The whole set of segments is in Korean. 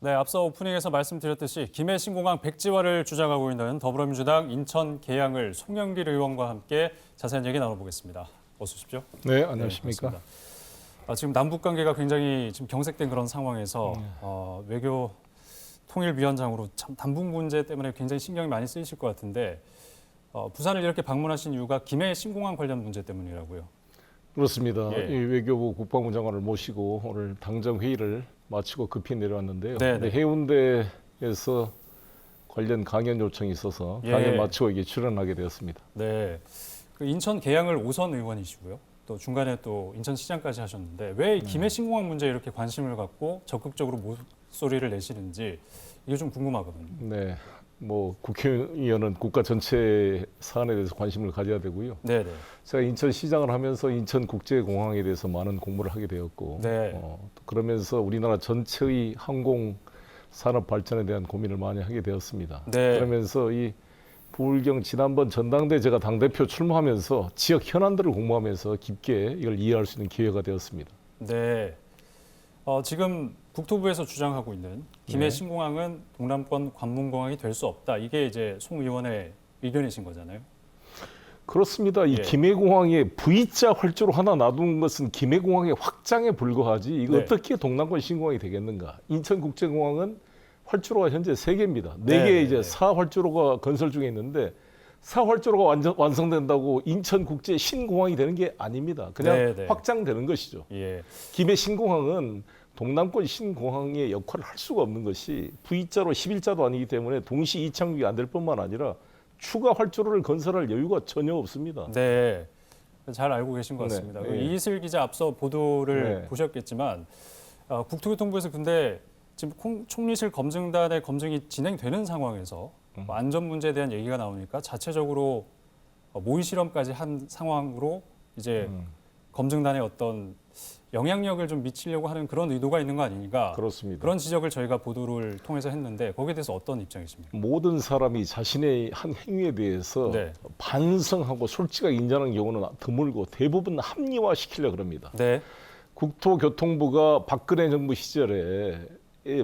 네, 앞서 오프닝에서 말씀드렸듯이 김해 신공항 백지화를 주장하고 있는 더불어민주당 인천 계양을 송영길 의원과 함께 자세한 얘기 나눠보겠습니다. 어서 오십시오. 네, 안녕하십니까. 네, 지금 남북 관계가 굉장히 지금 경색된 그런 상황에서 외교 통일위원장으로 참 남북 문제 때문에 굉장히 신경이 많이 쓰이실 것 같은데 부산을 이렇게 방문하신 이유가 김해 신공항 관련 문제 때문이라고요. 그렇습니다. 예. 이 외교부 국방부 장관을 모시고 오늘 당정 회의를 마치고 급히 내려왔는데요. 네, 근데 네. 해운대에서 관련 강연 요청이 있어서 예. 강연 마치고 이게 출연하게 되었습니다. 네, 그 인천 계양을 오선 의원이시고요. 또 중간에 또 인천시장까지 하셨는데 왜 김해 신공항 문제에 이렇게 관심을 갖고 적극적으로 목소리를 내시는지 이게 좀 궁금하거든요. 네, 뭐 국회의원은 국가 전체 사안에 대해서 관심을 가져야 되고요. 네, 네. 제가 인천시장을 하면서 인천국제공항에 대해서 많은 공부를 하게 되었고, 네. 그러면서 우리나라 전체의 항공 산업 발전에 대한 고민을 많이 하게 되었습니다. 네. 그러면서 이 부울경 지난번 전당대 제가 당대표 출마하면서 지역 현안들을 공부하면서 깊게 이걸 이해할 수 있는 기회가 되었습니다. 네. 지금 국토부에서 주장하고 있는 김해 네. 신공항은 동남권 관문공항이 될 수 없다. 이게 이제 송 의원의 의견이신 거잖아요. 그렇습니다. 이 예. 김해공항에 V자 활주로 하나 놔둔 것은 김해공항의 확장에 불과하지 이거 네. 어떻게 동남권 신공항이 되겠는가. 인천국제공항은 활주로가 현재 3개입니다. 네, 4개 이제 네. 4활주로가 건설 중에 있는데 4활주로가 완성된다고 인천국제 신공항이 되는 게 아닙니다. 그냥 네, 네. 확장되는 것이죠. 예. 김해 신공항은 동남권 신공항의 역할을 할 수가 없는 것이 V자로 11자도 아니기 때문에 동시 이착륙이 안 될 뿐만 아니라 추가 활주로를 건설할 여유가 전혀 없습니다. 네. 잘 알고 계신 것 같습니다. 네. 그 이슬 기자 앞서 보도를 네. 보셨겠지만 국토교통부에서 근데 지금 총리실 검증단의 검증이 진행되는 상황에서 안전 문제에 대한 얘기가 나오니까 자체적으로 모의 실험까지 한 상황으로 이제 검증단의 어떤 영향력을 좀 미치려고 하는 그런 의도가 있는 거 아닌가. 그렇습니다. 그런 지적을 저희가 보도를 통해서 했는데 거기에 대해서 어떤 입장이십니까? 모든 사람이 자신의 한 행위에 대해서 네. 반성하고 솔직하게 인정하는 경우는 드물고 대부분 합리화시키려고 합니다. 네. 국토교통부가 박근혜 정부 시절에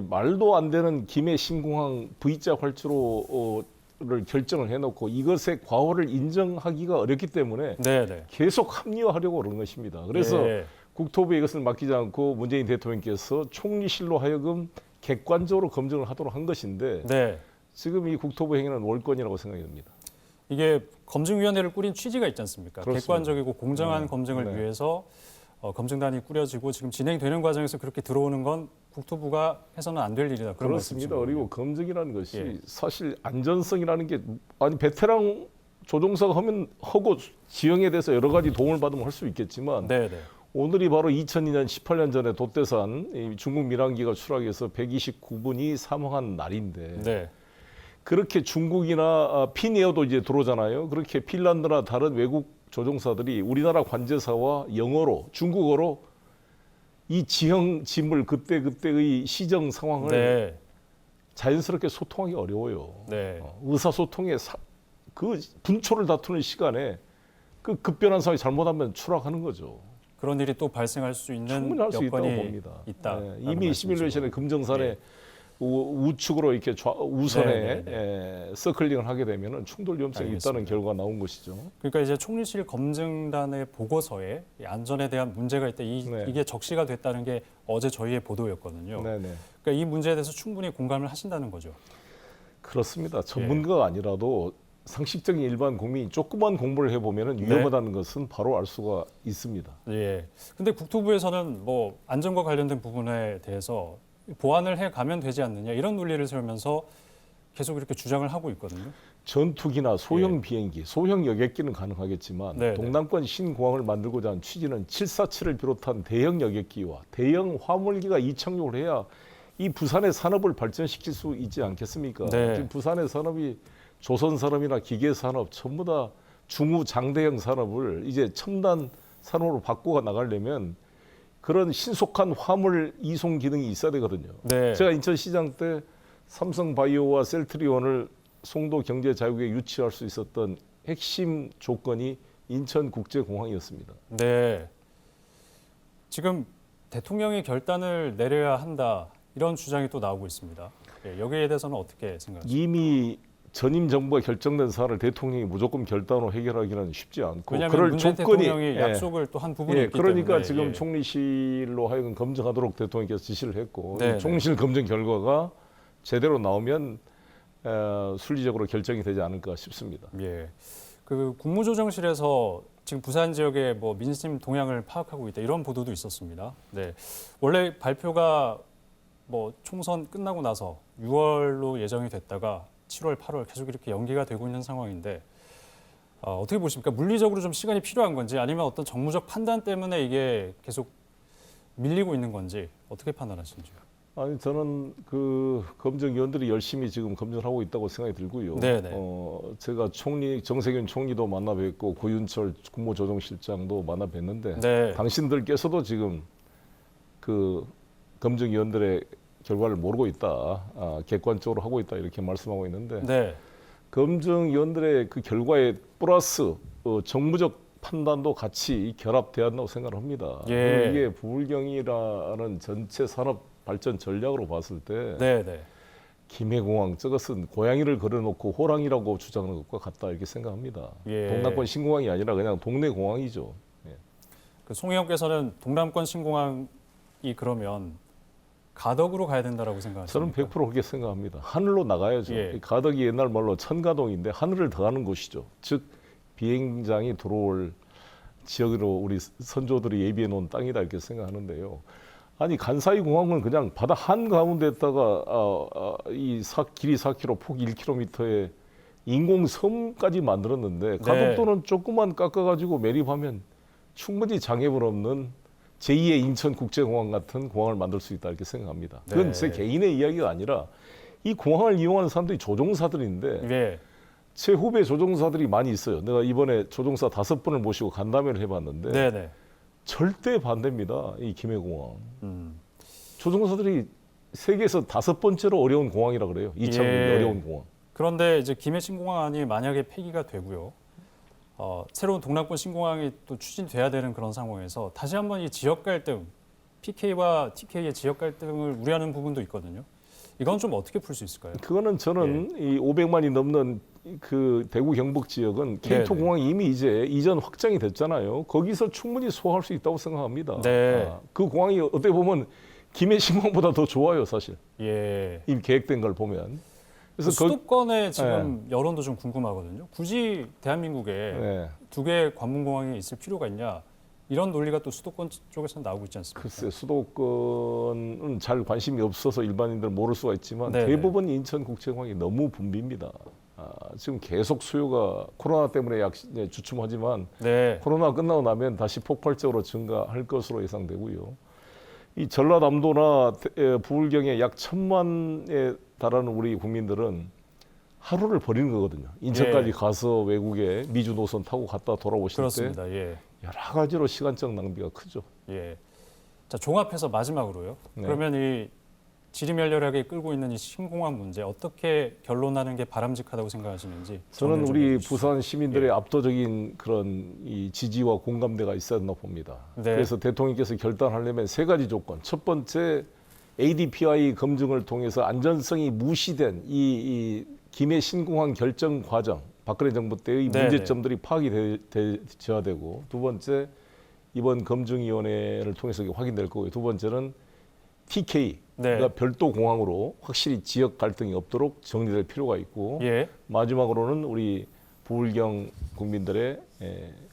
말도 안 되는 김해 신공항 V자 활주로를 결정을 해놓고 이것의 과오를 인정하기가 어렵기 때문에 네, 네. 계속 합리화하려고 그러는 것입니다. 그래서 예. 국토부에 이것을 맡기지 않고 문재인 대통령께서 총리실로 하여금 객관적으로 검증을 하도록 한 것인데 네. 지금 이 국토부 행위는 월권이라고 생각이 듭니다. 이게 검증위원회를 꾸린 취지가 있지 않습니까? 그렇습니다. 객관적이고 공정한 네. 검증을 네. 위해서 검증단이 꾸려지고 지금 진행되는 과정에서 그렇게 들어오는 건 국토부가 해서는 안 될 일이다. 그런 그렇습니다. 말씀이시군요. 그리고 검증이라는 것이 예. 사실 안전성이라는 게 아니 베테랑 조종사가 하고 지형에 대해서 여러 가지 도움을 받으면 할 수 있겠지만 네, 네. 오늘이 바로 2002년 18년 전에 돛대산 이 중국 밀항기가 추락해서 129분이 사망한 날인데 네. 그렇게 중국이나 피니어도 이제 들어오잖아요. 그렇게 핀란드나 다른 외국 조종사들이 우리나라 관제사와 영어로 중국어로 이 지형 지물 그때의 시정 상황을 네. 자연스럽게 소통하기 어려워요. 네. 의사소통에 그 분초를 다투는 시간에 그 급변한 상황이 잘못하면 추락하는 거죠. 그런 일이 또 발생할 수 있는 충분히 할 수 있다고 여건이 봅니다. 있다. 네, 이미 시뮬레이션에 금정산에 예. 우측으로 이렇게 우선에 네, 서클링을 하게 되면 충돌 위험성이 알겠습니다. 있다는 결과가 나온 것이죠. 그러니까 이제 총리실 검증단의 보고서에 이 안전에 대한 문제가 있다. 네. 이게 적시가 됐다는 게 어제 저희의 보도였거든요. 네네. 그러니까 이 문제에 대해서 충분히 공감을 하신다는 거죠. 그렇습니다. 전문가가 아니라도 상식적인 일반 국민이 조그만 공부를 해보면 네. 위험하다는 것은 바로 알 수가 있습니다. 예. 근데 국토부에서는 뭐 안전과 관련된 부분에 대해서 보완을 해 가면 되지 않느냐 이런 논리를 세우면서 계속 이렇게 주장을 하고 있거든요. 전투기나 소형 예. 비행기, 소형 여객기는 가능하겠지만 네, 동남권 신공항을 만들고자 한 취지는 747을 비롯한 대형 여객기와 대형 화물기가 이착륙을 해야 이 부산의 산업을 발전시킬 수 있지 않겠습니까? 네. 지금 부산의 산업이 조선 산업이나 기계 산업 전부 다 중후 장대형 산업을 이제 첨단 산업으로 바꿔 나가려면 그런 신속한 화물 이송 기능이 있어야 되거든요. 네. 제가 인천시장 때 삼성바이오와 셀트리온을 송도 경제자유구에 유치할 수 있었던 핵심 조건이 인천국제공항이었습니다. 네. 지금 대통령이 결단을 내려야 한다. 이런 주장이 또 나오고 있습니다. 예, 여기에 대해서는 어떻게 생각하십니까? 이미 전임 정부가 결정된 사안을 대통령이 무조건 결단으로 해결하기는 쉽지 않고 왜냐하면 그럴 문재인 조건이 대통령이 약속을 또 한 부분이 있기 그러니까 때문에 지금 예. 총리실로 하여금 검증하도록 대통령께서 지시를 했고 네, 총리실 검증 결과가 제대로 나오면 순리적으로 결정이 되지 않을까 싶습니다. 예. 그 국무조정실에서 지금 부산 지역의 뭐 민심 동향을 파악하고 있다 이런 보도도 있었습니다. 네. 원래 발표가 뭐 총선 끝나고 나서 6월로 예정이 됐다가 7월, 8월 계속 이렇게 연기가 되고 있는 상황인데 어떻게 보십니까? 물리적으로 좀 시간이 필요한 건지 아니면 어떤 정무적 판단 때문에 이게 계속 밀리고 있는 건지 어떻게 판단하시는지요? 아니 저는 그 검증위원들이 열심히 지금 검증하고 있다고 생각이 들고요. 네네. 제가 총리 정세균 총리도 만나 뵙고 고윤철 국무조정실장도 만나 뵀는데 네. 당신들께서도 지금 그 검증위원들의 결과를 모르고 있다, 객관적으로 하고 있다 이렇게 말씀하고 있는데 네. 검증위원들의 그 결과에 플러스 정무적 판단도 같이 결합돼야 한다고 생각을 합니다. 예. 이게 부울경이라는 전체 산업 발전 전략으로 봤을 때 네, 네. 김해공항 저것은 고양이를 걸어놓고 호랑이라고 주장하는 것과 같다 이렇게 생각합니다. 예. 동남권 신공항이 아니라 그냥 동네 공항이죠. 예. 그 송혜영께서는 동남권 신공항이 그러면 가덕으로 가야 된다라고 생각하십니까? 저는 100% 그렇게 생각합니다. 하늘로 나가야죠. 예. 이 가덕이 옛날 말로 천가동인데 하늘을 더하는 곳이죠. 즉 비행장이 들어올 지역으로 우리 선조들이 예비해 놓은 땅이다 이렇게 생각하는데요. 아니 간사이 공항은 그냥 바다 한 가운데에다가 길이 4km, 폭 1km의 인공섬까지 만들었는데 가덕도는 조금만 깎아가지고 매립하면 충분히 장애물 없는 제2의 인천국제공항 같은 공항을 만들 수 있다 이렇게 생각합니다. 그건 네. 제 개인의 이야기가 아니라 이 공항을 이용하는 사람들이 조종사들인데 예. 제 후배 조종사들이 많이 있어요. 내가 이번에 조종사 5분을 모시고 간담회를 해봤는데 네, 네. 절대 반대입니다. 이 김해공항. 음. 조종사들이 세계에서 5번째로 어려운 공항이라 그래요. 이창용이 예. 어려운 공항. 그런데 이제 김해 신공항이 만약에 폐기가 되고요. 새로운 동남권 신공항이 또 추진돼야 되는 그런 상황에서 다시 한번 이 지역 갈등, PK와 TK의 지역 갈등을 우려하는 부분도 있거든요. 이건 좀 어떻게 풀 수 있을까요? 그거는 저는 이 500만이 넘는 그 대구 경북 지역은 네네. K2 공항이 이미 이제 이전 확장이 됐잖아요. 거기서 충분히 소화할 수 있다고 생각합니다. 네. 그 공항이 어떻게 보면 김해 신공항보다 더 좋아요, 사실. 예. 이미 계획된 걸 보면. 그래서 수도권의 지금 여론도 좀 궁금하거든요. 굳이 대한민국에 네. 두 개의 관문공항이 있을 필요가 있냐? 이런 논리가 또 수도권 쪽에서 나오고 있지 않습니까? 글쎄 수도권은 잘 관심이 없어서 일반인들은 모를 수가 있지만 네네. 대부분 인천국제공항이 너무 붐빕니다. 지금 계속 수요가 코로나 때문에 주춤하지만 네. 코로나 끝나고 나면 다시 폭발적으로 증가할 것으로 예상되고요. 이 전라남도나 부울경에 약 1,000만에 달하는 우리 국민들은 하루를 버리는 거거든요. 인천까지 예. 가서 외국에 미주 노선 타고 갔다 돌아오실 그렇습니다. 예. 때 여러 가지로 시간적 낭비가 크죠. 예. 자, 종합해서 마지막으로요. 네. 그러면 이 지리멸렬하게 끌고 있는 이 신공항 문제 어떻게 결론나는 게 바람직하다고 생각하시는지 저는 정리를 좀 우리 해주시죠. 부산 시민들의 예. 압도적인 그런 이 지지와 공감대가 있어야 한다고 봅니다. 네. 그래서 대통령께서 결단하려면 3가지 조건. 첫 번째 ADPI 검증을 통해서 안전성이 무시된 이 김해 신공항 결정 과정, 박근혜 정부 때의 네, 문제점들이 파악이 되어야 되고, 두 번째 이번 검증위원회를 통해서 이게 확인될 거고요. 두 번째는 TK, 네. 그러니까 별도 공항으로 확실히 지역 갈등이 없도록 정리될 필요가 있고, 예. 마지막으로는 우리 부울경 국민들의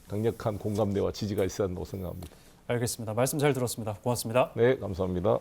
강력한 공감대와 지지가 있어야 한다고 생각합니다. 알겠습니다. 말씀 잘 들었습니다. 고맙습니다. 네, 감사합니다.